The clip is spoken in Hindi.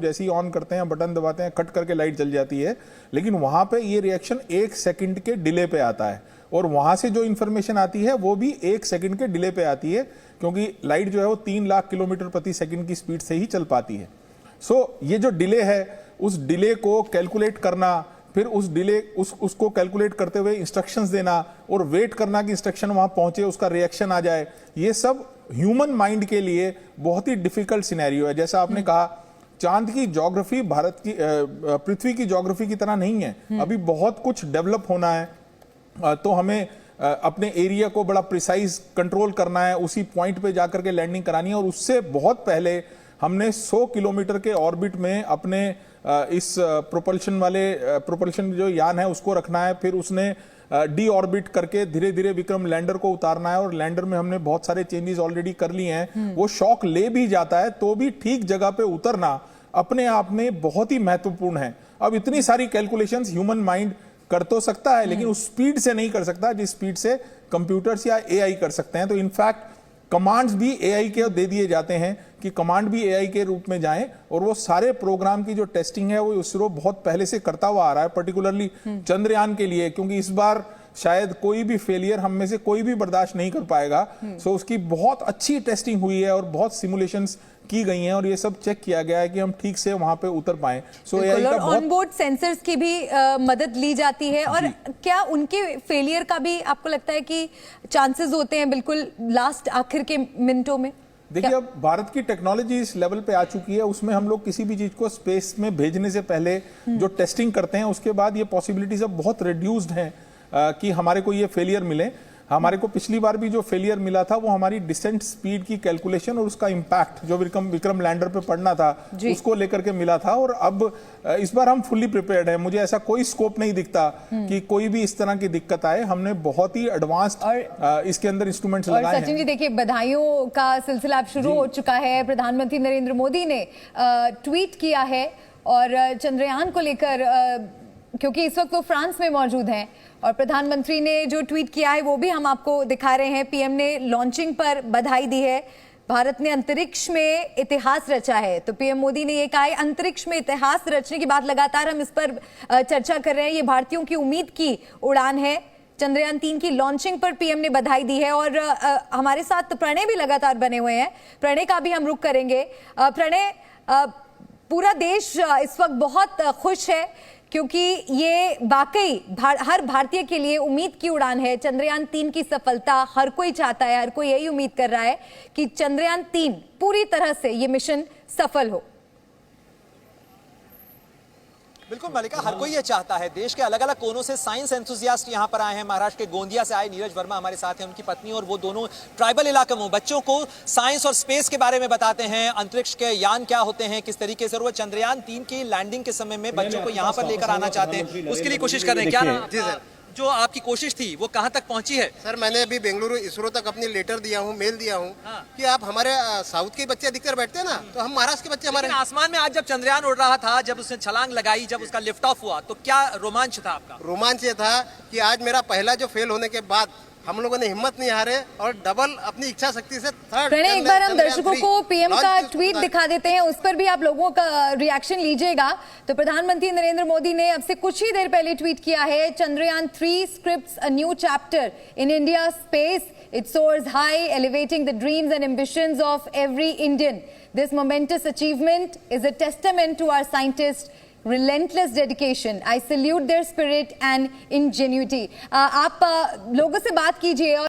जैसे ही ऑन करते हैं, बटन दबाते हैं, कट करके लाइट जल जाती है। लेकिन वहां पे ये रिएक्शन 1 सेकंड के डिले पे आता है, और वहां से जो इंफॉर्मेशन आती है वो भी 1 सेकंड के डिले पे आती है, क्योंकि लाइट जो है वो 3 लाख किलोमीटर प्रति सेकंड की स्पीड से ही चल पाती है। सो ये जो डिले है, उस डिले को कैलकुलेट करना, फिर उस डिले उसको कैलकुलेट करते हुए इंस्ट्रक्शंस देना और वेट करना कि इंस्ट्रक्शन वहां पहुंचे, उसका रिएक्शन आ जाए, ये सब ह्यूमन माइंड के लिए बहुत ही डिफिकल्ट सिनेरियो है। जैसा आपने कहा, चांद की ज्योग्राफी भारत की पृथ्वी की ज्योग्राफी की तरह नहीं है, अभी बहुत कुछ डेवलप होना है। तो हमें अपने एरिया को बड़ा प्रिसाइज कंट्रोल करना है, उसी पॉइंट पे जाकर के लैंडिंग करानी है, और उससे बहुत पहले हमने 100 किलोमीटर के ऑर्बिट में अपने इस प्रोपल्शन जो यान है उसको रखना है। फिर उसने डी ऑर्बिट करके धीरे धीरे विक्रम लैंडर को उतारना है, और लैंडर में हमने बहुत सारे चेंजेस ऑलरेडी कर लिए हैं। वो शॉक ले भी जाता है तो भी ठीक जगह पे उतरना अपने आप में बहुत ही महत्वपूर्ण है। अब इतनी सारी कैलकुलेशंस ह्यूमन माइंड कर तो सकता है, लेकिन उस स्पीड से नहीं कर सकता जिस स्पीड से कंप्यूटर्स या एआई कर सकते हैं। तो इनफैक्ट कमांड्स भी एआई के दे दिए जाते हैं कि कमांड भी एआई के रूप में जाएं, और वो सारे प्रोग्राम की जो टेस्टिंग है वो इसरो बहुत पहले से करता हुआ आ रहा है, पर्टिकुलरली चंद्रयान के लिए, क्योंकि इस बार शायद कोई भी फेलियर हम में से कोई भी बर्दाश्त नहीं कर पाएगा। सो उसकी बहुत अच्छी टेस्टिंग हुई है और बहुत सिमुलेशंस की गई हैं, और ये सब चेक किया गया है कि हम ठीक से वहां पे उतर पाए। सो एआई का बहुत ऑनबोर्ड सेंसर्स की भी मदद ली जाती है, और क्या उनके फेलियर का भी आपको लगता है कि चांसेस होते हैं बिल्कुल लास्ट आखिर के मिनटों में? देखिए, अब भारत की टेक्नोलॉजी इस लेवल पे आ चुकी है, उसमें हम लोग किसी भी चीज को स्पेस में भेजने से पहले जो टेस्टिंग करते हैं, उसके बाद ये पॉसिबिलिटीज अब बहुत रिड्यूस्ड हैं कि हमारे को ये फेलियर मिले। हमारे को पिछली बार भी जो फेलियर मिला था वो हमारी डिसेंट स्पीड की कैलकुलेशन और उसका इंपैक्ट जो विक्रम लैंडर पे पड़ना था उसको लेकर के मिला था, और अब इस बार हम फुल्ली प्रिपेयर्ड हैं। मुझे ऐसा कोई स्कोप नहीं दिखता कि कोई भी इस तरह की दिक्कत आए। हमने बहुत ही एडवांस्ड इसके अंदर इंस्ट्रूमेंट्स लगाए हैं। सचिन जी, देखिए, बधाइयों का सिलसिला अब शुरू हो चुका है। प्रधानमंत्री नरेंद्र मोदी ने ट्वीट किया है, और चंद्रयान को लेकर, क्योंकि इस वक्त वो फ्रांस में मौजूद हैं, और प्रधानमंत्री ने जो ट्वीट किया है वो भी हम आपको दिखा रहे हैं। पीएम ने लॉन्चिंग पर बधाई दी है। भारत ने अंतरिक्ष में इतिहास रचा है, तो पीएम मोदी ने ये कहा है अंतरिक्ष में इतिहास रचने की बात, लगातार हम इस पर चर्चा कर रहे हैं। ये भारतीयों की उम्मीद की उड़ान है। चंद्रयान 3 की लॉन्चिंग पर पीएम ने बधाई दी है, और हमारे साथ प्रणय भी लगातार बने हुए हैं। प्रणय का भी हम रुख करेंगे। प्रणय, पूरा देश इस वक्त बहुत खुश है, क्योंकि ये वाकई हर भारतीय के लिए उम्मीद की उड़ान है। चंद्रयान 3 की सफलता हर कोई चाहता है, हर कोई यही उम्मीद कर रहा है कि चंद्रयान 3 पूरी तरह से ये मिशन सफल हो। बिल्कुल मलिका, हर कोई ये चाहता है। देश के अलग अलग कोनों से साइंस एंथुसियास्ट यहाँ पर आए हैं। महाराष्ट्र के गोंदिया से आए नीरज वर्मा हमारे साथ हैं, उनकी पत्नी, और वो दोनों ट्राइबल इलाके में बच्चों को साइंस और स्पेस के बारे में बताते हैं, अंतरिक्ष के यान क्या होते हैं, किस तरीके से। और वो चंद्रयान 3 की लैंडिंग के समय में बच्चों को यहाँ पर लेकर आना चाहते हैं, उसके लिए कोशिश कर रहे हैं। क्या नाम? जी सर, जो आपकी कोशिश थी वो कहां तक पहुंची है? सर, मैंने अभी बेंगलुरु इसरो तक अपनी लेटर दिया हूं, मेल दिया हूं कि आप हमारे साउथ के बच्चे अधिकतर बैठते हैं ना, तो हम महाराष्ट्र के बच्चे हमारे। आसमान में आज जब चंद्रयान उड़ रहा था, जब उसने छलांग लगाई, जब उसका लिफ्ट ऑफ हुआ, तो क्या रोमांच था आपका? रोमांच ये था कि आज मेरा पहला जो फेल होने के बाद हम लोगों ने हिम्मत नहीं हारे और डबल अपनी इच्छा शक्ति से थर्ड। एक बार हम दर्शकों को पीएम का ट्वीट दिखा देते हैं, उस पर भी आप लोगों का रिएक्शन लीजिएगा। तो प्रधानमंत्री नरेंद्र मोदी ने अब से कुछ ही देर पहले ट्वीट किया है, Chandrayaan 3 scripts a new chapter in India's space. It soars high, elevating the dreams and ambitions of every Indian. This momentous achievement is a testament to our scientists' relentless dedication. I salute their spirit and ingenuity. आप लोगों से बात कीजिए और